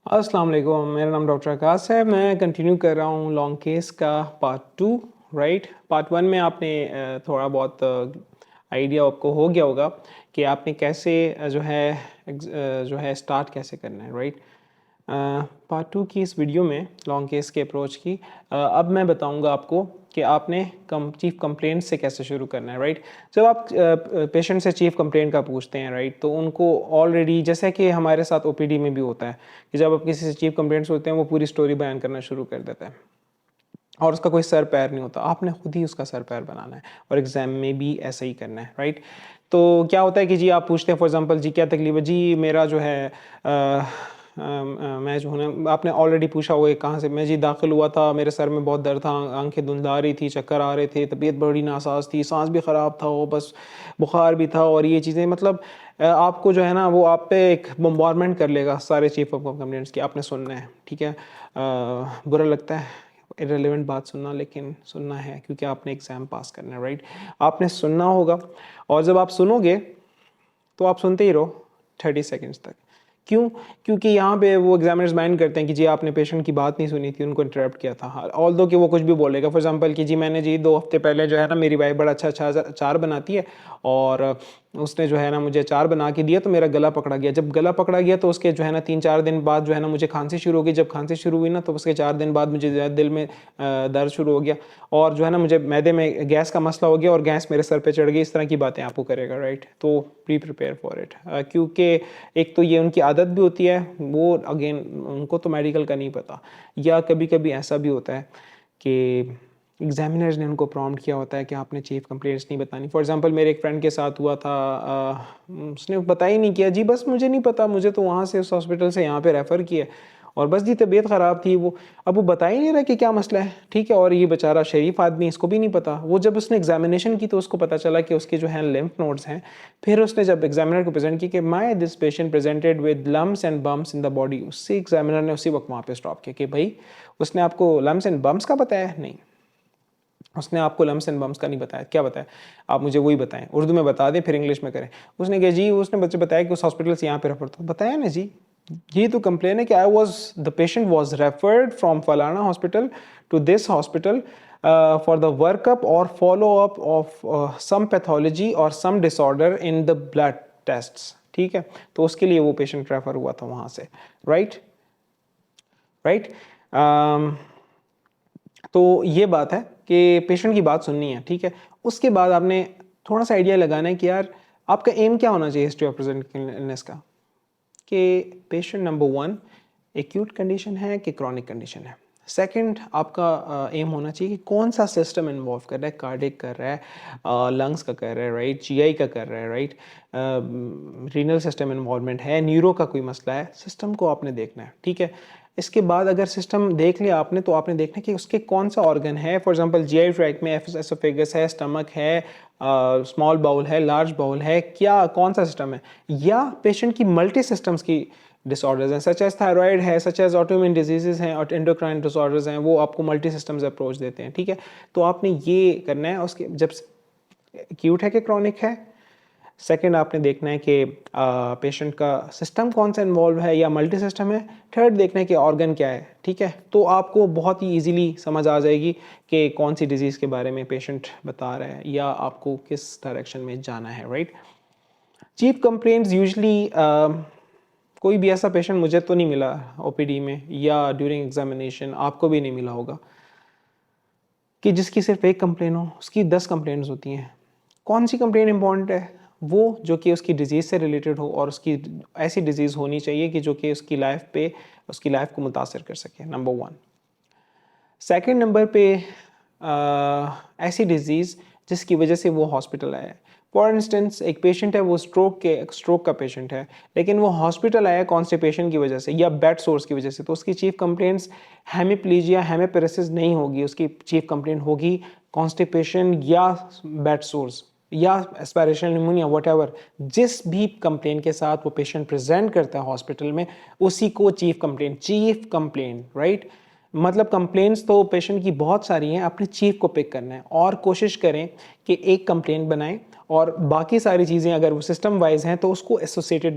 अस्सलाम वालेकुम, मेरा नाम डॉक्टर आकाश है। मैं कंटिन्यू कर रहा हूँ लॉन्ग केस का पार्ट 2। राइट, पार्ट 1 में आपने थोड़ा बहुत आइडिया आपको हो गया होगा कि आपने कैसे जो है स्टार्ट कैसे करना है। राइट, पार्ट 2 की इस वीडियो में लॉन्ग केस के अप्रोच की अब मैं बताऊंगा आपको कि आपने चीफ कंप्लेंट से कैसे शुरू करना है। राइट, जब आप पेशेंट से चीफ कंप्लेंट का पूछते हैं, राइट, तो उनको ऑलरेडी, जैसे कि हमारे साथ ओपीडी में भी होता है कि जब आप किसी से चीफ कंप्लेंट्स होते हैं वो पूरी स्टोरी बयान करना शुरू कर देता है और उसका कोई सर पैर नहीं होता। आपने खुद ही उसका सर पैर बनाना है और एग्जाम में भी ऐसा ही करना है। राइट, तो क्या होता है कि जी आप पूछते हैं फॉर एग्जांपल, जी क्या तकलीफ है, जी मेरा जो है मैं जो है ना, आपने ऑलरेडी पूछा हुआ है कहाँ से, मैं जी दाखिल हुआ था, मेरे सर में बहुत दर्द था, आंखें धुंधला रही थी, चक्कर आ रहे थे, तबीयत बड़ी नासाज थी, सांस भी ख़राब था, वो बस बुखार भी था और ये चीज़ें, मतलब आपको जो है ना वो आप पे एक बम्बारमेंट कर लेगा सारे चीफ ऑफ कंप्लेंट्स की। आपने सुनना है, ठीक है। बुरा लगता है इरेलीवेंट बात सुनना, लेकिन सुनना है क्योंकि आपने एग्ज़ाम पास करना है। राइट, आपने सुनना होगा और जब आप सुनोगे तो आप सुनते ही रहो 30 सेकेंड्स तक। क्यों? क्योंकि यहाँ पे वो एग्जामिनर्स माइंड करते हैं कि जी आपने पेशेंट की बात नहीं सुनी थी, उनको इंटरप्ट किया था। ऑल दो कि वो कुछ भी बोलेगा, फॉर एग्जांपल कि जी मैंने जी 2 हफ्ते पहले जो है ना, मेरी वाइफ बड़ा अच्छा अचार बनाती है और उसने जो है ना मुझे अचार बना के दिया तो मेरा गला पकड़ा गया। जब गला पकड़ा गया तो उसके जो है ना 3-4 दिन बाद जो है ना मुझे खांसी शुरू हो गई। जब खांसी शुरू हुई ना तो उसके 4 दिन बाद मुझे जो है दिल में दर्द शुरू हो गया और जो है ना मुझे मैदे में गैस का मसला हो गया और गैस मेरे सर पे चढ़ गई। इस तरह की बातें आपको करेगा। राइट, तो प्रिपेयर फॉर इट, क्योंकि एक तो ये उनकी आदत भी होती है, वो अगेन उनको तो मेडिकल का नहीं पता, या कभी कभी ऐसा भी होता है कि एग्जामिनर्स ने उनको प्रॉम्प्ट किया होता है कि आपने चीफ कंप्लेंट्स नहीं बतानी। फॉर एग्जांपल मेरे एक फ्रेंड के साथ हुआ था, उसने बताया ही नहीं किया, जी बस मुझे नहीं पता, मुझे तो वहाँ से उस हॉस्पिटल से यहाँ पे रेफ़र किया और बस जी तबीयत ख़राब थी। वो अब वो बता ही नहीं रहा कि क्या मसला है, ठीक है। और ये बेचारा शरीफ आदमी, इसको भी नहीं पता। वो जब उसने एग्जामिनेशन की तो उसको पता चला कि उसके जो है लिम्फ नोड्स हैं। फिर उसने जब एग्जामिनर को प्रेजेंट की कि my this patient presented with lumps and bumps in the body, उससे एग्जामिनर ने उसी वक्त वहाँ पे स्टॉप किया कि भाई उसने आपको लम्स एंड बम्स का बताया? नहीं, उसने आपको लम्स एंड बम्स का नहीं बताया। क्या बताया? आप मुझे वही बताएं, उर्दू में बता दें फिर इंग्लिश में करें। उसने कहा जी, उसने बच्चे बताया कि उस हॉस्पिटल से यहाँ पे रेफर, तो बताया ना जी, ये तो कंप्लेन है कि I was the patient was referred from फलाना hospital to this hospital for the workup और follow up of some pathology और some disorder in the blood tests. ठीक है, तो उसके लिए वो पेशेंट रेफर हुआ था वहाँ से। Right, right. तो ये बात है कि पेशेंट की बात सुननी है, ठीक है। उसके बाद आपने थोड़ा सा आइडिया लगाना है कि यार आपका एम क्या होना चाहिए हिस्ट्री ऑफ प्रेजेंट इलनेस का, कि पेशेंट नंबर 1 एक्यूट कंडीशन है कि क्रॉनिक कंडीशन है। सेकंड, आपका एम होना चाहिए कि कौन सा सिस्टम इन्वॉल्व कर रहा है, कार्डिक कर रहा है, लंग्स का कर रहा है, राइट, जीआई का कर रहा है, राइट, रीनल सिस्टम इन्वॉल्वमेंट है, न्यूरो का कोई मसला है, सिस्टम को आपने देखना है, ठीक है। इसके बाद अगर सिस्टम देख लिया आपने तो आपने देखना है कि उसके कौन सा ऑर्गन है। फॉर एग्जांपल जीआई ट्रैक्ट में एसोफेगस है, स्टमक है, स्मॉल बाउल है, लार्ज बाउल है, क्या कौन सा सिस्टम है। या पेशेंट की मल्टी सिस्टम्स की डिसऑर्डर्स हैं, सच एज थायराइड है, सच एज ऑटोइम्यून डिजीजेज हैं और एंडोक्राइन डिसऑर्डर्स हैं, वो आपको मल्टी सिस्टम्स अप्रोच देते हैं, ठीक है। तो आपने ये करना है। उसके जब एक्यूट है कि क्रॉनिक है, सेकंड आपने देखना है कि पेशेंट का सिस्टम कौन सा इन्वॉल्व है या मल्टी सिस्टम है, थर्ड देखना है कि ऑर्गन क्या है, ठीक है। तो आपको बहुत ही इजीली समझ आ जाएगी कि कौन सी डिजीज़ के बारे में पेशेंट बता रहा है या आपको किस डायरेक्शन में जाना है। राइट, चीफ कंप्लेंट्स यूजली कोई भी ऐसा पेशेंट मुझे तो नहीं मिला ओपीडी में या ड्यूरिंग एग्जामिनेशन, आपको भी नहीं मिला होगा, कि जिसकी सिर्फ एक कंप्लेन हो, उसकी 10 कंप्लेंट्स होती हैं। कौन सी कंप्लेन इंपॉर्टेंट है? वो जो कि उसकी डिजीज़ से रिलेटेड हो और उसकी ऐसी डिजीज़ होनी चाहिए कि जो कि उसकी लाइफ को मुतासर कर सके, नंबर 1। सेकंड नंबर पे ऐसी डिजीज़ जिसकी वजह से वो हॉस्पिटल आया है। फॉर इंस्टेंस एक पेशेंट है, वो स्ट्रोक का पेशेंट है, लेकिन वो हॉस्पिटल आया कॉन्स्टिपेशन की वजह से या बेड सोर्स की वजह से, तो उसकी चीफ कंप्लेंट्स हेमिप्लीजिया, हेमिपेरेसिस नहीं होगी, उसकी चीफ कंप्लेंट होगी कॉन्स्टिपेशन या बेड सोर्स या एस्पायरेशनल निमोनिया, व्हाटएवर। जिस भी कंप्लेंट के साथ वो पेशेंट प्रेजेंट करता है हॉस्पिटल में, उसी को चीफ कंप्लेंट, राइट। मतलब कंप्लेंट्स तो पेशेंट की बहुत सारी हैं, अपने चीफ को पिक करना है और कोशिश करें कि एक कंप्लेंट बनाएं और बाकी सारी चीज़ें अगर वो सिस्टम वाइज हैं तो उसको एसोसिएटिव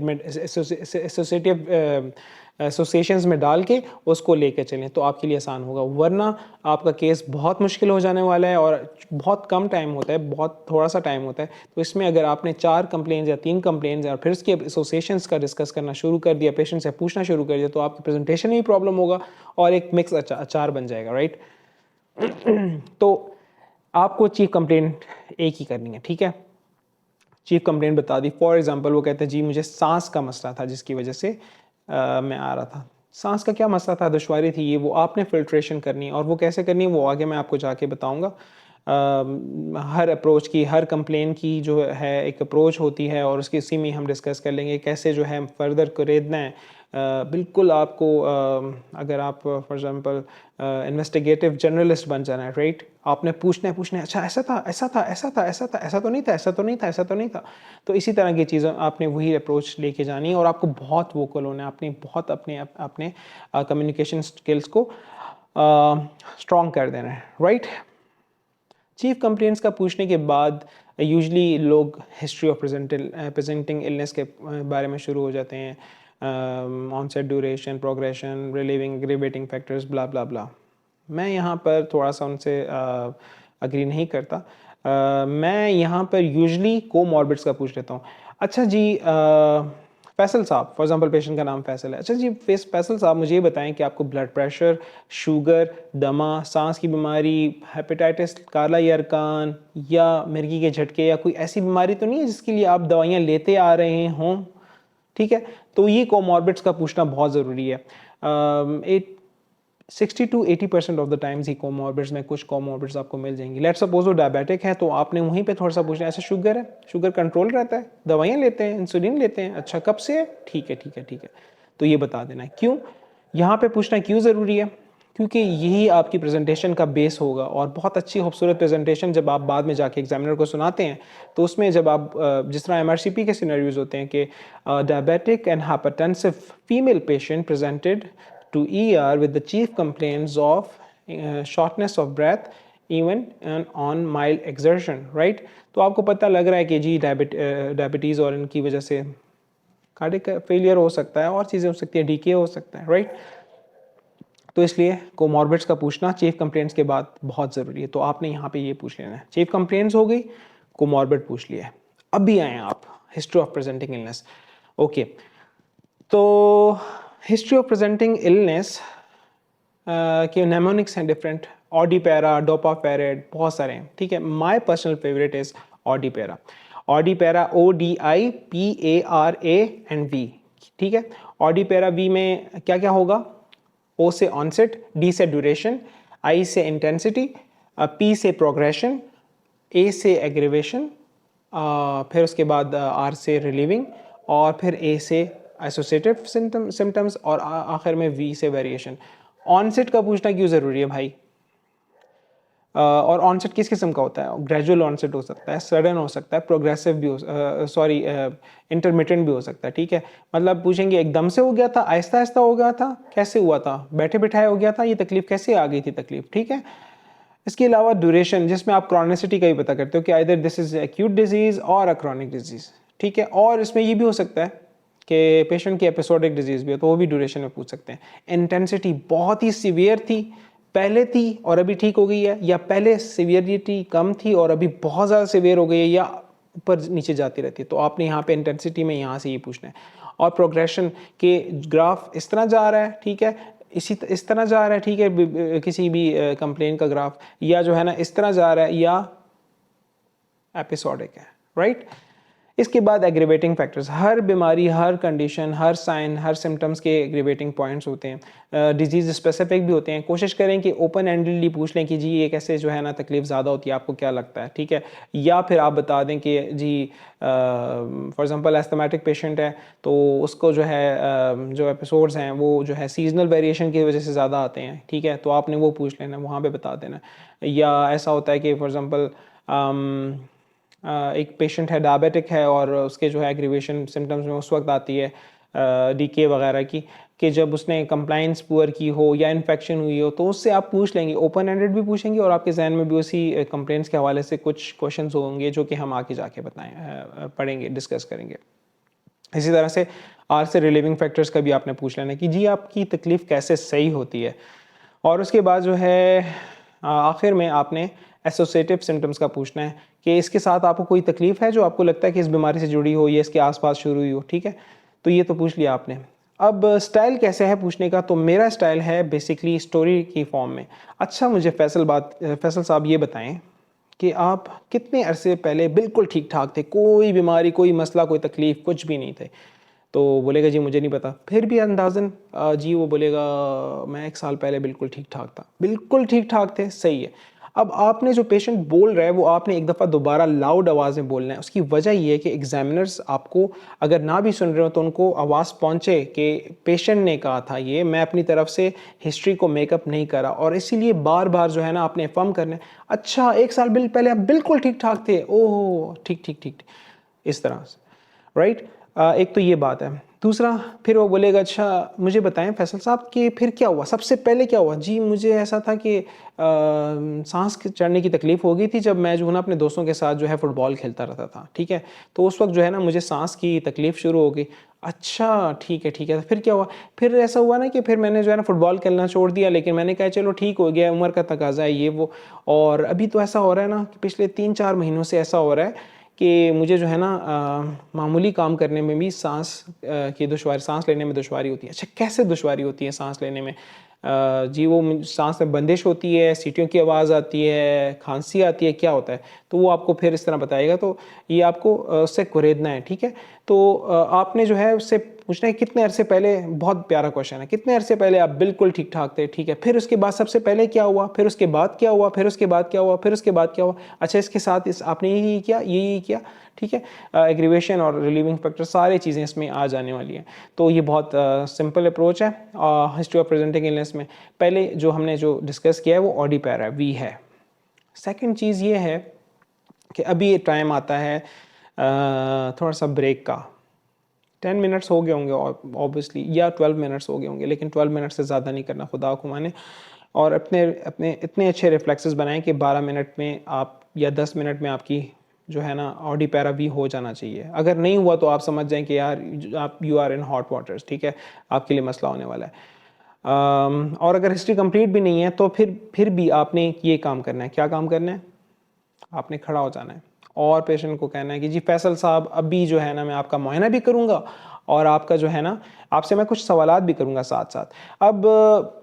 एसोसिएशंस में डाल के उसको लेके चलें तो आपके लिए आसान होगा, वरना आपका केस बहुत मुश्किल हो जाने वाला है और बहुत कम टाइम होता है, बहुत थोड़ा सा टाइम होता है। तो इसमें अगर आपने 4 कंप्लेंट्स या 3 कंप्लेंट्स और फिर उसके एसोसिएशंस का डिस्कस करना शुरू कर दिया, पेशेंट से पूछना शुरू कर दिया, तो आपकी प्रेजेंटेशन में भी प्रॉब्लम होगा और एक मिक्स अचार बन जाएगा, राइट। तो आपको चीफ कंप्लेंट एक ही करनी है, ठीक है। चीफ कंप्लेंट बता दी, फॉर एग्जांपल वो कहते हैं जी मुझे सांस का मसला था जिसकी वजह से मैं आ रहा था। सांस का क्या मसला था, दुश्वारी थी ये वो, आपने फिल्ट्रेशन करनी है और वो कैसे करनी है वो आगे मैं आपको जाके बताऊंगा। हर अप्रोच की, हर कंप्लेन की जो है एक अप्रोच होती है और उसकी उसी में हम डिस्कस कर लेंगे कैसे जो है फर्दर करेदना है। बिल्कुल आपको अगर आप फॉर एग्जांपल इन्वेस्टिगेटिव जर्नलिस्ट बन जाना है, राइट, आपने पूछना है अच्छा ऐसा था ऐसा था ऐसा था ऐसा था ऐसा तो नहीं था ऐसा तो नहीं था ऐसा तो नहीं था। तो इसी तरह की चीज़ें आपने वही अप्रोच लेके जानी है और आपको बहुत वोकल होना है, आपने बहुत अपने कम्युनिकेशन स्किल्स को स्ट्रॉन्ग कर देना है, राइट। चीफ कंप्लेंट्स का पूछने के बाद यूजुअली लोग हिस्ट्री ऑफ प्रेजेंटिंग इलनेस के बारे में शुरू हो जाते हैं, onset duration, progression, relieving aggravating factors, blah blah blah. मैं यहाँ पर थोड़ा सा उनसे अग्री नहीं करता। मैं यहाँ पर यूजुअली कोमॉर्बिड्स का पूछ लेता हूँ। अच्छा जी फैसल साहब, फॉर एग्जांपल पेशेंट का नाम फैसल है, अच्छा जी फैसल साहब मुझे ये बताएं कि आपको ब्लड प्रेशर, शुगर, दमा, सांस की बीमारी, हेपेटाइटिस, काला यरकान या मिर्गी के झटके या कोई ऐसी बीमारी तो नहीं है जिसके लिए आप दवाइयाँ लेते आ रहे हों, ठीक है। तो ये कोमॉर्बिड्स का पूछना बहुत ज़रूरी है। 60 to 80% ऑफ द टाइम्स ही कोमॉर्बिड्स में कुछ कोमॉर्बिड्स आपको मिल जाएंगी। लेट्स सपोज वो डायबिटिक है तो आपने वहीं पे थोड़ा सा पूछना है, ऐसा शुगर है, शुगर कंट्रोल रहता है, दवाइयाँ लेते हैं, इंसुलिन लेते हैं, अच्छा कब से है, ठीक है ठीक है ठीक है, तो ये बता देना है। क्यों यहाँ पे पूछना क्यों ज़रूरी है, क्योंकि यही आपकी प्रेजेंटेशन का बेस होगा और बहुत अच्छी खूबसूरत प्रेजेंटेशन जब आप बाद में जाके एग्जामिनर को सुनाते हैं तो उसमें जब आप जिस तरह MRCP के सिनेरियोज होते हैं कि diabetic and hypertensive female patient presented to ER with the chief complaints of shortness of breath even on mild exertion, right। तो आपको पता लग रहा है कि जी डायबिटीज़ और इनकी वजह से कार्डियक फेलियर हो सकता है और चीज़ें हो सकती है, डीके हो सकता है, राइट। तो इसलिए कोमॉर्बिड्स का पूछना चीफ कंप्लेंट्स के बाद बहुत ज़रूरी है। तो आपने यहाँ पे ये पूछ लेना है, चीफ कंप्लेंट्स हो गई, कोमॉर्बिड पूछ लिया है। अब भी आए आप history of presenting illness, okay. तो हिस्ट्री ऑफ प्रेजेंटिंग इलनेस के नेमोनिक्स हैं डिफरेंट, ऑडीपेरा, डोपाफेरेड, बहुत सारे हैं, ठीक है। My personal favourite is ODIPARA. ODIPARA ODIPARA and V, ठीक है। ऑडीपेरा V में क्या क्या होगा, O से ऑनसेट, D से ड्यूरेशन, I से इंटेंसिटी, P से प्रोग्रेशन, A से एग्रीवेशन, फिर उसके बाद R से रिलीविंग और फिर A से एसोसिएटिव सिम्टम्स और आखिर में V से वेरिएशन। ऑनसेट का पूछना क्यों ज़रूरी है भाई, और ऑनसेट किस किस्म का होता है, ग्रेजुअल ऑनसेट हो सकता है, सडन हो सकता है, प्रोग्रेसिव भी हो इंटरमिटेंट भी हो सकता है, ठीक है। मतलब पूछेंगे एकदम से हो गया था, आहिस्ता आहिस्ता हो गया था, कैसे हुआ था, बैठे बिठाए हो गया था, ये तकलीफ कैसे आ गई थी तकलीफ, ठीक है। इसके अलावा ड्यूरेशन जिसमें आप क्रॉनिसिटी का भी पता करते हो कि either this is acute disease और अ क्रॉनिक डिजीज, ठीक है। और इसमें ये भी हो सकता है कि पेशेंट की एपिसोडिक डिजीज भी हो तो वो भी ड्यूरेशन में पूछ सकते हैं। इंटेंसिटी बहुत ही सीवियर थी, पहले थी और अभी ठीक हो गई है, या पहले सीवियरिटी कम थी और अभी बहुत ज़्यादा सीवियर हो गई है, या ऊपर नीचे जाती रहती है, तो आपने यहाँ पे इंटेंसिटी में यहाँ से ये पूछना है। और प्रोग्रेशन के ग्राफ इस तरह जा रहा है, ठीक है, इस तरह जा रहा है, ठीक है, किसी भी कंप्लेन का ग्राफ, या जो है ना इस तरह जा रहा है, या एपिसोडिक है, राइट। इसके बाद एग्रीवेटिंग फैक्टर्स, हर बीमारी, हर कंडीशन, हर साइन, हर सिम्टम्स के एग्रीवेटिंग पॉइंट्स होते हैं, डिजीज स्पेसिफिक भी होते हैं। कोशिश करें कि ओपन एंडेडली पूछ लें कि जी ये कैसे जो है ना तकलीफ ज़्यादा होती है, आपको क्या लगता है, ठीक है। या फिर आप बता दें कि जी फॉर एग्जांपल एस्थमेटिक पेशेंट है तो उसको जो है जो एपिसोड्स हैं वो जो है सीजनल वेरिएशन की वजह से ज़्यादा आते हैं, ठीक है, तो आपने वो पूछ लेना, वहाँ पर बता देना। या ऐसा होता है कि फॉर एग्ज़ाम्पल एक पेशेंट है डायबिटिक है और उसके जो है एग्रीवेशन सिम्टम्स में उस वक्त आती है डीके वगैरह की कि जब उसने कंप्लाइंस पुअर की हो या इन्फेक्शन हुई हो, तो उससे आप पूछ लेंगे, ओपन एंडेड भी पूछेंगे और आपके जहन में भी उसी कंप्लेंट्स के हवाले से कुछ क्वेश्चंस होंगे जो कि हम आगे जाके बताएं पढ़ेंगे, डिस्कस करेंगे। इसी तरह से आर से रिलीविंग फैक्टर्स का भी आपने पूछ लेना कि जी आपकी तकलीफ़ कैसे सही होती है। और उसके बाद जो है आखिर में आपने एसोसिएटिव सिम्टम्स का पूछना है कि इसके साथ आपको कोई तकलीफ़ है जो आपको लगता है कि इस बीमारी से जुड़ी हो या इसके आसपास शुरू हुई हो, ठीक है। तो ये तो पूछ लिया आपने। अब स्टाइल कैसे है पूछने का, तो मेरा स्टाइल है बेसिकली स्टोरी की फॉर्म में। अच्छा मुझे फैसल साहब ये बताएं कि आप कितने अरसे पहले बिल्कुल ठीक ठाक थे, कोई बीमारी, कोई मसला, कोई तकलीफ़ कुछ भी नहीं थे। तो बोलेगा जी मुझे नहीं पता। फिर भी अंदाज़न जी वो बोलेगा मैं 1 साल पहले बिल्कुल ठीक ठाक था। बिल्कुल ठीक ठाक थे, सही है। अब आपने जो पेशेंट बोल रहा है वो आपने एक दफ़ा दोबारा लाउड आवाज़ में बोलना है। उसकी वजह ये है कि एग्जामिनर्स आपको अगर ना भी सुन रहे हो तो उनको आवाज़ पहुँचे कि पेशेंट ने कहा था ये, मैं अपनी तरफ से हिस्ट्री को मेकअप नहीं करा। और इसीलिए बार बार जो है ना आपने अफर्म करना है, अच्छा 1 साल पहले आप बिल्कुल ठीक ठाक थे, ओह ठीक ठीक ठीक, इस तरह से, राइट। एक तो ये बात है। दूसरा फिर वो बोलेगा अच्छा मुझे बताएं फैसल साहब कि फिर क्या हुआ, सबसे पहले क्या हुआ? जी मुझे ऐसा था कि सांस चढ़ने की तकलीफ़ हो गई थी जब मैं जो है ना अपने दोस्तों के साथ जो है फुटबॉल खेलता रहता था, ठीक है। तो उस वक्त जो है ना मुझे सांस की तकलीफ़ शुरू हो गई। अच्छा ठीक है ठीक है, फिर क्या हुआ? फिर ऐसा हुआ ना कि फिर मैंने जो है ना फुटबॉल खेलना छोड़ दिया, लेकिन मैंने कहा चलो ठीक हो गया, उम्र का तकाजा है ये वो। और अभी तो ऐसा हो रहा है ना कि पिछले 3-4 महीनों से ऐसा हो रहा है कि मुझे जो है ना मामूली काम करने में भी सांस लेने में दुश्वारी होती है। अच्छा कैसे दुश्वारी होती है सांस लेने में? जी वो सांस में बंदिश होती है, सीटियों की आवाज़ आती है, खांसी आती है, क्या होता है? तो वो आपको फिर इस तरह बताएगा। तो ये आपको उससे कुरेदना है, ठीक है। तो आपने जो है उससे पूछना है कितने अरसे पहले, बहुत प्यारा क्वेश्चन है, कितने अरसे पहले आप बिल्कुल ठीक ठाक थे, ठीक है। फिर उसके बाद सबसे पहले क्या हुआ, फिर उसके बाद क्या हुआ, फिर उसके बाद क्या हुआ, फिर उसके बाद क्या हुआ। अच्छा इसके साथ आपने यही किया, यही किया, ठीक है। एग्रीवेशन और रिलीविंग फैक्टर सारी चीज़ें इसमें आ जाने वाली हैं। तो ये बहुत सिंपल अप्रोच है हिस्ट्री ऑफ प्रेजेंटिंग इलनेस में। पहले जो हमने जो डिस्कस किया है वो ऑडी पैरा वी है। सेकंड चीज़ ये है कि अभी ये टाइम आता है थोड़ा सा ब्रेक का। 10 मिनट्स हो गए होंगे ऑब्वियसली, या 12 मिनट्स हो गए होंगे, लेकिन 12 मिनट से ज़्यादा नहीं करना खुदा को माने। और अपने अपने इतने अच्छे रिफ्लेक्सेस बनाएं कि 12 मिनट में आप या 10 मिनट में आपकी जो है ना ऑडी पैरा वी हो जाना चाहिए। अगर नहीं हुआ तो आप समझ जाएं कि यार आप you are in hot waters, ठीक है, आपके लिए मसला होने वाला है। और अगर हिस्ट्री कंप्लीट भी नहीं है तो फिर भी आपने ये काम करना है। क्या काम करना है? आपने खड़ा हो जाना है और पेशेंट को कहना है कि जी फैसल साहब अभी जो है ना मैं आपका मुआयना भी करूंगा और आपका जो है ना आपसे मैं कुछ सवालात भी करूंगा साथ साथ। अब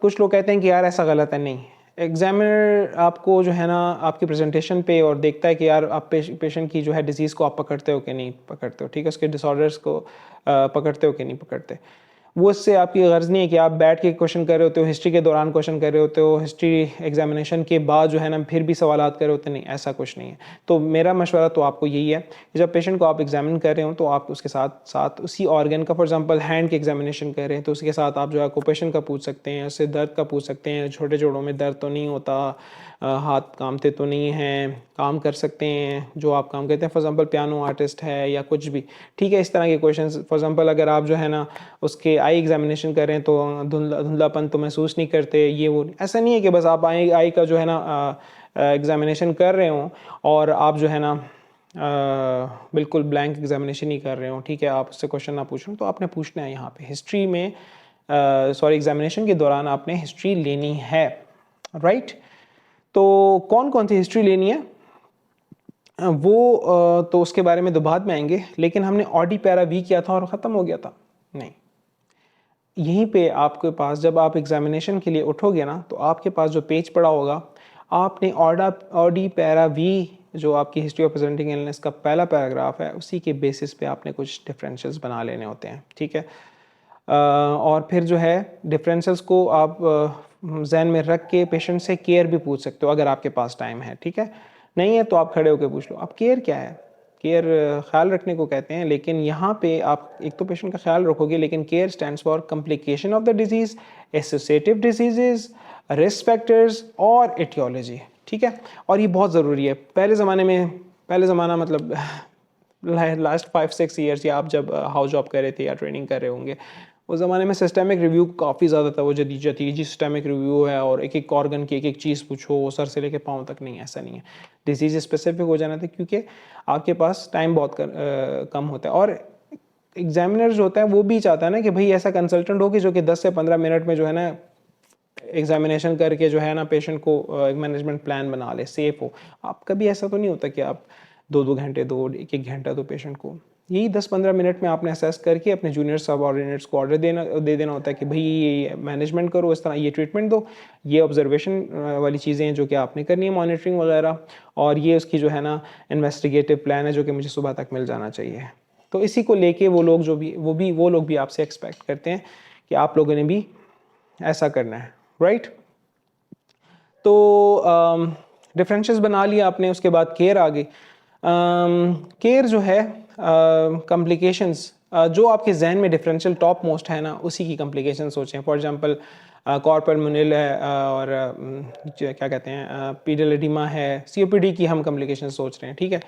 कुछ लोग कहते हैं कि यार ऐसा गलत है, नहीं। एग्जामिनर आपको जो है ना आपकी प्रेजेंटेशन पे और देखता है कि यार आप पेशेंट की जो है डिजीज़ को आप पकड़ते हो कि नहीं पकड़ते हो, ठीक है, उसके डिसऑर्डर्स को पकड़ते हो कि नहीं पकड़ते। वो इससे आपकी गर्ज नहीं है कि आप बैठ के क्वेश्चन कर रहे होते हो, हिस्ट्री के दौरान क्वेश्चन कर रहे होते हो, हिस्ट्री एग्जामिनेशन के बाद जो है ना फिर भी सवालात कर रहे होते, नहीं, ऐसा कुछ नहीं है। तो मेरा मशवरा तो आपको यही है कि जब पेशेंट को आप एग्जामिन कर रहे हो तो आप उसके साथ साथ उसी ऑर्गन का, फॉर एग्जांपल हैंड के एग्जामिनेशन कर रहे हैं तो उसके साथ आप जो है ऑक्यूपेशन का पूछ सकते हैं, उससे दर्द का पूछ सकते हैं, छोटे जोड़ों में दर्द तो नहीं होता, हाथ कामते तो नहीं हैं, काम कर सकते हैं जो आप काम करते हैं, फॉर एग्जांपल पियानो आर्टिस्ट है या कुछ भी, ठीक है। इस तरह के क्वेश्चंस, फॉर एग्जांपल अगर आप जो है ना उसके आई एग्जामिनेशन कर रहे हैं तो धुंधलापन तो महसूस नहीं करते, ये वो ऐसा नहीं है कि बस आप आई का जो है ना एग्जामिनेशन कर रहे हो और आप जो है ना बिल्कुल ब्लैंक एग्जामिनेशन ही कर रहे हो, ठीक है, आप उससे क्वेश्चन ना पूछ रहे हो। तो आपने पूछना है यहाँ पे हिस्ट्री में, सॉरी एग्जामिनेशन के दौरान आपने हिस्ट्री लेनी है, राइट। तो कौन कौन सी हिस्ट्री लेनी है वो तो उसके बारे में तो बाद में आएंगे, लेकिन हमने ऑडी पैरा वी किया था और ख़त्म हो गया था, नहीं। यहीं पे आपके पास जब आप एग्जामिनेशन के लिए उठोगे ना तो आपके पास जो पेज पड़ा होगा, आपने ऑडी पैरा वी जो आपकी हिस्ट्री ऑफ प्रेजेंटिंग इलनेस का पहला पैराग्राफ है उसी के बेसिस पे आपने कुछ डिफरेंशियल्स बना लेने होते हैं, ठीक है। और फिर जो है डिफरेंशियल्स को आप जहन में रख के पेशेंट से केयर भी पूछ सकते हो अगर आपके पास टाइम है, ठीक है। नहीं है तो आप खड़े होकर पूछ लो। अब केयर क्या है? केयर ख्याल रखने को कहते हैं, लेकिन यहाँ पे आप एक तो पेशेंट का ख्याल रखोगे, लेकिन care stands for complication of the disease, associative diseases, risk factors और एटियोलॉजी, ठीक है। और ये बहुत ज़रूरी है। पहले ज़माना मतलब लास्ट 5-6 ईयर्स या आप जब हाउस जॉब कर रहे थे या ट्रेनिंग कर रहे होंगे, उस ज़माने में सिस्टेमिक रिव्यू काफ़ी ज़्यादा तवज्जो दी जाती है। जी सिस्टेमिक रिव्यू है और एक एक ऑर्गन की एक एक चीज़ पूछो, सर से लेके पाँव तक, नहीं, ऐसा नहीं है। डिजीज़ स्पेसिफिक हो जाना था क्योंकि आपके पास टाइम बहुत कम होता है। और एग्जामिनर जो होता है वो भी चाहता है ना कि भाई ऐसा कंसल्टेंट हो कि जो कि 10 से 15 मिनट में जो है ना एग्जामिनेशन करके जो है ना पेशेंट को एक मैनेजमेंट प्लान बना ले, सेफ हो। आप कभी ऐसा तो नहीं होता कि आप 2-2 घंटे दो, 1-1 घंटा दो पेशेंट को। यही 10-15 मिनट में आपने असेस करके अपने जूनियर सबऑर्डिनेट्स को ऑर्डर दे देना होता है कि भाई ये मैनेजमेंट करो, इस तरह ये ट्रीटमेंट दो, ये ऑब्जर्वेशन वाली चीज़ें हैं जो कि आपने करनी है, मॉनिटरिंग वगैरह, और ये उसकी जो है ना इन्वेस्टिगेटिव प्लान है जो कि मुझे सुबह तक मिल जाना चाहिए। तो इसी को लेके वो लोग भी आपसे एक्सपेक्ट करते हैं कि आप लोगों ने भी ऐसा करना है, राइट। तो डिफरेंशियल्स बना लिया आपने, उसके बाद केयर आ गई। केयर जो है कॉम्प्लिकेशंस जो आपके जहन में डिफरेंशियल टॉप मोस्ट है ना, उसी की कॉम्प्लिकेशन सोचें। फॉर एग्जांपल कॉर्पलमोनियल है और क्या कहते हैं पीडल एडिमा है, सीओपीडी की हम कॉम्प्लिकेशन सोच रहे हैं, ठीक है।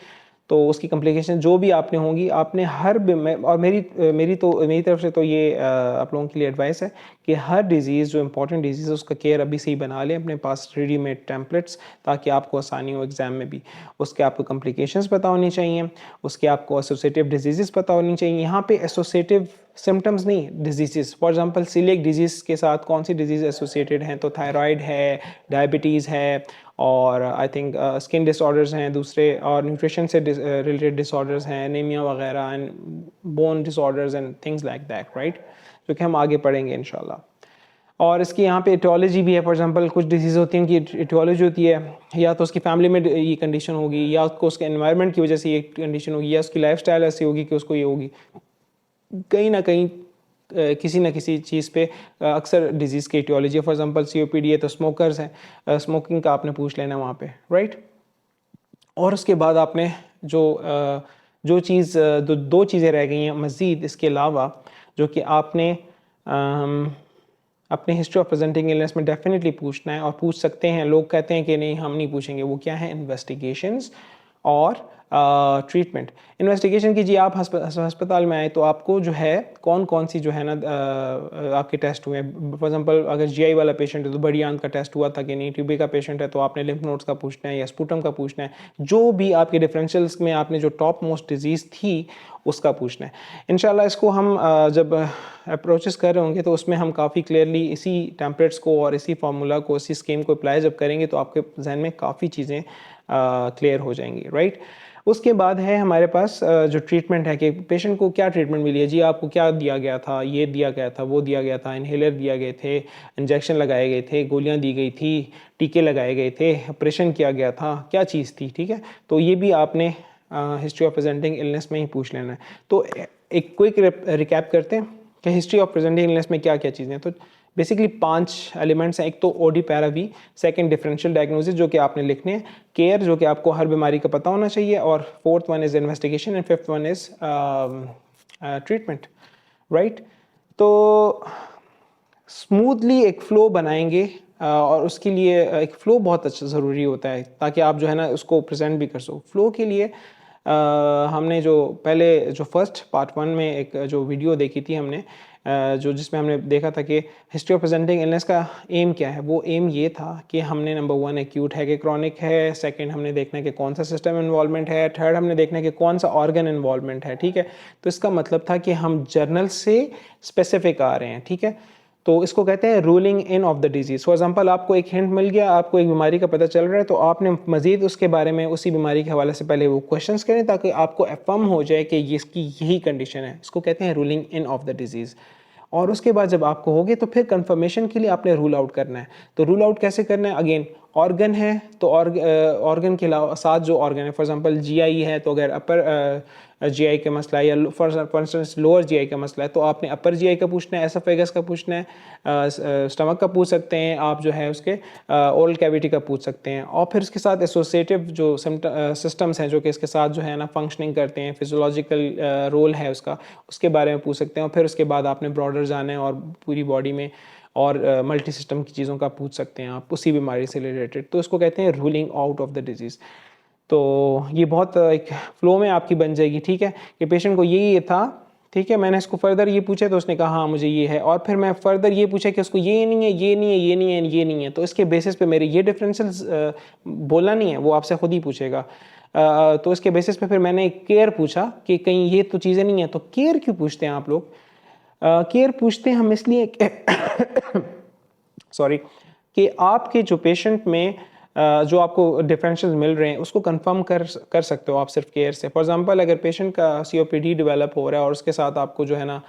तो उसकी कॉम्प्लिकेशन जो भी आपने होंगी, आपने और मेरी तरफ से तो ये आप लोगों के लिए एडवाइस है कि हर डिज़ीज़ जो इंपॉर्टेंट डिजीज़ है उसका केयर अभी से ही बना लें अपने पास रेडीमेड टेम्पलेट्स, ताकि आपको आसानी हो एग्ज़ाम में भी। उसके आपको कॉम्प्लिकेशंस पता होनी चाहिए, उसके आपको एसोसिएटिव डिजीज़ पता होनी चाहिए। यहाँ पे एसोसिएटिव सिम्टम्स नहीं, disease. For example coeliac disease के साथ कौन सी डिजीज़ एसोसिएटेड हैं, तो थायराइड है, डायबिटीज़ है, और आई थिंक स्किन डिसऑर्डर्स हैं दूसरे, और न्यूट्रिशन से रिलेटेड डिसऑर्डर्स हैं, एनीमिया वगैरह, and bone disorders and things like that, right, जो कि हम आगे पढ़ेंगे इंशाल्लाह। और इसकी यहाँ पे एटियोलॉजी भी है। फॉर एग्जांपल कुछ डिजीज़ होती हैं कि एटियोलॉजी होती है, या तो उसकी फैमिली में ये कंडीशन होगी, या उसको उसके एनवायरनमेंट की वजह से ये कंडीशन होगी, या उसकी लाइफस्टाइल ऐसी होगी कि उसको ये होगी। कहीं ना कहीं किसी न किसी चीज़ पे अक्सर डिजीज़ की एटियोलॉजी है। फॉर एग्जांपल सीओपीडी है तो स्मोकर्स हैं, स्मोकिंग का आपने पूछ लेना वहाँ पे, राइट। और उसके बाद आपने जो चीज़ दो चीज़ें रह गई हैं मज़ीद इसके अलावा, जो कि आपने अपने हिस्ट्री ऑफ प्रेजेंटिंग इलनेस में डेफिनेटली पूछना है, और पूछ सकते हैं। लोग कहते हैं कि नहीं हम नहीं पूछेंगे, वो क्या है, इन्वेस्टिगेशंस और ट्रीटमेंट। इन्वेस्टिगेशन कीजिए, आप अस्पताल में आए तो आपको जो है कौन कौन सी जो है ना आपके टेस्ट हुए। फॉर एग्जांपल अगर जीआई वाला पेशेंट है तो बड़ी आंत का टेस्ट हुआ था कि नहीं, टीबी का पेशेंट है तो आपने लिम्फ नोड्स का पूछना है या स्पूटम का पूछना है। जो भी आपके डिफरेंशियल्स में आपने जो टॉप मोस्ट डिजीज़ थी उसका पूछना है। इंशाल्लाह इसको हम जब अप्रोचेस कर रहे होंगे तो उसमें हम काफ़ी क्लियरली इसी टेम्पलेट्स को और इसी फार्मूला को, इसी स्कीम को अप्लाई जब करेंगे तो आपके जहन में काफ़ी चीज़ें क्लियर हो जाएंगी, राइट। उसके बाद है हमारे पास जो ट्रीटमेंट है कि पेशेंट को क्या ट्रीटमेंट मिली है जी, आपको क्या दिया गया था, ये दिया गया था, वो दिया गया था, इन्हेलर दिया गए थे, इंजेक्शन लगाए गए थे, गोलियां दी गई थी, टीके लगाए गए थे, ऑपरेशन किया गया था, क्या चीज़ थी, ठीक है। तो ये भी आपने हिस्ट्री ऑफ प्रेजेंटिंग इलनेस में ही पूछ लेना है। तो एक क्विक रिकैप करते हैं कि हिस्ट्री ऑफ प्रेजेंटिंग इलनेस में क्या क्या चीज़ें हैं। तो बेसिकली 5 एलिमेंट्स हैं। एक तो ओडी पैरा वी, सेकंड डिफरेंशियल डायग्नोसिस जो कि आपने लिखने हैं, केयर जो कि आपको हर बीमारी का पता होना चाहिए, और fourth one is investigation, and fifth one is treatment, right. तो स्मूथली एक फ़्लो बनाएंगे, और उसके लिए एक फ़्लो बहुत अच्छा ज़रूरी होता है ताकि आप जो है ना उसको प्रेजेंट भी कर सको। फ़्लो के लिए हमने जो पहले जो फर्स्ट पार्ट 1 में एक जो वीडियो देखी थी हमने, जो जिसमें हमने देखा था कि हिस्ट्री ऑफ प्रेजेंटिंग इलनेस का एम क्या है। वो एम ये था कि हमने नंबर 1 एक्यूट है कि क्रॉनिक है, सेकंड हमने देखना है कि कौन सा सिस्टम इन्वॉल्वमेंट है, थर्ड हमने देखना है कि कौन सा ऑर्गन इन्वॉल्वमेंट है, ठीक है। तो इसका मतलब था कि हम जर्नल से स्पेसिफिक आ रहे हैं, ठीक है। तो इसको कहते हैं ruling in of the disease. For example आपको एक हिंट मिल गया, आपको एक बीमारी का पता चल रहा है, तो आपने मज़ीद उसके बारे में उसी बीमारी के हवाले से पहले वो क्वेश्चंस करें ताकि आपको अफर्म हो जाए कि ये इसकी यही कंडीशन है। इसको कहते हैं ruling in of the disease. और उसके बाद जब आपको होगे तो फिर कंफर्मेशन के लिए आपने रूल आउट करना है। तो रूल आउट कैसे करना है, अगेन ऑर्गन है तो ऑर्गन के अलावा साथ जो ऑर्गन है, फॉर एग्जांपल जीआई है तो अगर अपर जीआई का मसला है, या फॉर इंस्टेंस लोअर जीआई का मसला है तो आपने अपर जीआई का पूछना है, एसोफेगस का पूछना है, स्टमक का पूछ सकते हैं आप, जो है उसके ओरल कैविटी का पूछ सकते हैं। और फिर इसके साथ एसोसिएटिव जो सिस्टम्स हैं जो कि इसके साथ जो है ना फंक्शनिंग करते हैं, फिजियोलॉजिकल रोल है उसका, उसके बारे में पूछ सकते हैं। और फिर उसके बाद आपने ब्रॉडर जाना है और पूरी बॉडी में और मल्टी सिस्टम की चीज़ों का पूछ सकते हैं आप उसी बीमारी से रिलेटेड। तो इसको कहते हैं ruling out of the disease. तो ये बहुत एक फ्लो में आपकी बन जाएगी, ठीक है, कि पेशेंट को ये था, ठीक है, मैंने इसको फर्दर ये पूछा तो उसने कहा हाँ मुझे ये है, और फिर मैं फर्दर ये पूछा कि उसको ये नहीं है, ये नहीं है, ये नहीं है, ये नहीं है, तो इसके बेसिस पे मेरे ये डिफरेंसेस बोलना नहीं है, वो आपसे खुद ही पूछेगा। तो इसके बेसिस पे फिर मैंने केयर पूछा कि कहीं ये तो चीज़ें नहीं है। तो केयर क्यों पूछते हैं आप लोग? केयर पूछते हैं हम इसलिए सॉरी, कि आपके जो पेशेंट में जो आपको डिफरेंशियल मिल रहे हैं उसको कंफर्म कर सकते हो आप सिर्फ केयर से। फॉर एग्जांपल अगर पेशेंट का COPD डेवलप हो रहा है और उसके साथ आपको जो है ना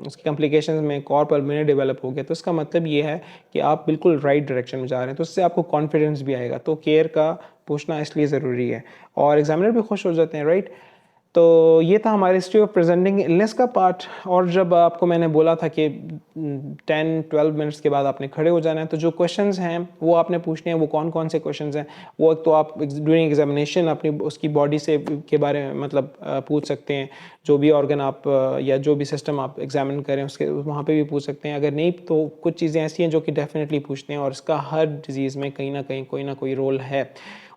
उसकी कॉम्प्लिकेशंस में कॉर पल्मोनरी डेवलप हो गया, तो इसका मतलब ये है कि आप बिल्कुल राइट डायरेक्शन में जा रहे हैं, तो उससे आपको कॉन्फिडेंस भी आएगा। तो केयर का पूछना इसलिए ज़रूरी है और एग्जामिनर भी खुश हो जाते हैं, राइट। तो ये था हमारे हिस्ट्री ऑफ प्रेजेंटिंग इलनेस का पार्ट। और जब आपको मैंने बोला था कि 10-12 मिनट्स के बाद आपने खड़े हो जाना है, तो जो क्वेश्चंस हैं वो आपने पूछने हैं। वो कौन कौन से क्वेश्चंस हैं? वो एक तो आप ड्यूरिंग एग्जामिनेशन अपनी उसकी बॉडी से के बारे में मतलब पूछ सकते हैं, जो भी ऑर्गन आप या जो भी सिस्टम आप एग्जामिन करें उसके वहाँ पे भी पूछ सकते हैं। अगर नहीं तो कुछ चीज़ें ऐसी हैं जो कि डेफिनेटली पूछते हैं और इसका हर डिजीज़ में कहीं ना कोई रोल है।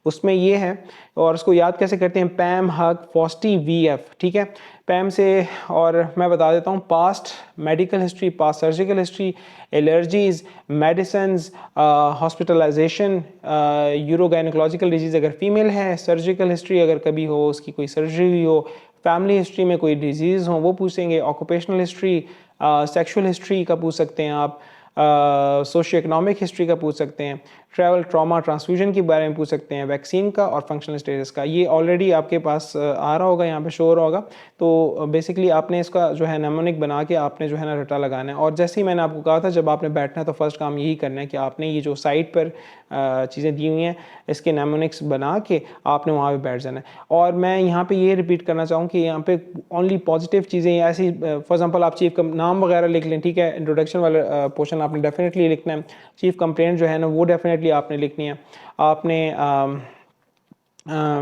उसमें ये है, और उसको याद कैसे करते हैं? पैम, हग, फॉस्टी, VF, ठीक है। पैम से, और मैं बता देता हूँ, past medical history, past surgical history, allergies, medicines, hospitalisation, urogynaecological disease अगर फीमेल है, सर्जिकल हिस्ट्री अगर कभी हो, उसकी कोई सर्जरी हुई हो, फैमिली हिस्ट्री में कोई डिजीज़ हो वो पूछेंगे, ऑक्यूपेशनल हिस्ट्री, सेक्शुअल हिस्ट्री का पूछ सकते हैं आप, सोशियो इकोनॉमिक हिस्ट्री का पूछ सकते हैं, ट्रैवल, ट्रॉमा, ट्रांसफ्यूजन के बारे में पूछ सकते हैं, वैक्सीन का और फंक्शनल स्टेटस का। ये ऑलरेडी आपके पास आ रहा होगा, यहाँ पे शो हो रहा होगा। तो बेसिकली आपने इसका जो है नेमोनिक बना के आपने जो है ना रटा लगाना है। और जैसे ही मैंने आपको कहा था जब आपने बैठना है तो फर्स्ट काम यही करना है कि आपने ये जो साइड पर चीज़ें दी हुई हैं इसके नेमोनिक्स बना के आपने वहाँ पे बैठ जाना है। और मैं यहाँ पे ये रिपीट करना चाहूँ कि यहाँ पे ओनली पॉजिटिव चीज़ें ऐसी, फॉर एग्जांपल आप चीफ का नाम वगैरह लिख लें, ठीक है। इंट्रोडक्शन वाला पोर्शन आपने डेफिनेटली लिखना है। चीफ कंप्लेंट जो है ना वो डेफिनेटली आपने लिखनी है। आपने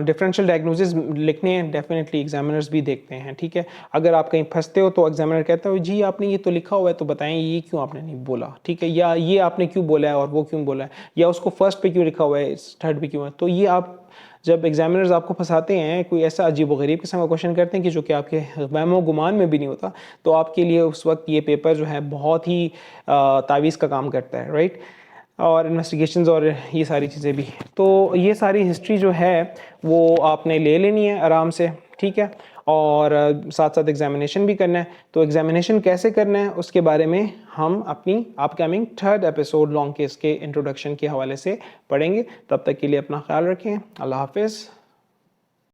डिफरेंशियल डायग्नोसिस लिखने हैं, डेफिनेटली एग्जामिनर्स भी देखते हैं, ठीक है। अगर आप कहीं फंसते हो तो एग्जामिनर कहता है जी आपने ये तो लिखा हुआ है तो बताएं ये क्यों आपने नहीं बोला, ठीक है, या ये आपने क्यों बोला है और वो क्यों बोला है, या उसको फर्स्ट पे क्यों लिखा हुआ है थर्ड पे क्यों है। तो ये आप जब एग्जामिनर्स आपको फंसाते हैं, कोई ऐसा अजीब व गरीब किस्म का क्वेश्चन करते हैं कि जो कि आपके वहमो गुमान में भी नहीं होता, तो आपके लिए उस वक्त ये पेपर जो है बहुत ही तावीज़ का काम करता है, राइट। और इन्वेस्टिगेशंस और ये सारी चीज़ें भी। तो ये सारी हिस्ट्री जो है वो आपने ले लेनी है आराम से, ठीक है। और साथ साथ एग्जामिनेशन भी करना है। तो एग्जामिनेशन कैसे करना है उसके बारे में हम अपनी upcoming 3rd episode long case के इंट्रोडक्शन के हवाले से पढ़ेंगे। तब तक के लिए अपना ख्याल रखें। अल्लाह हाफिज़।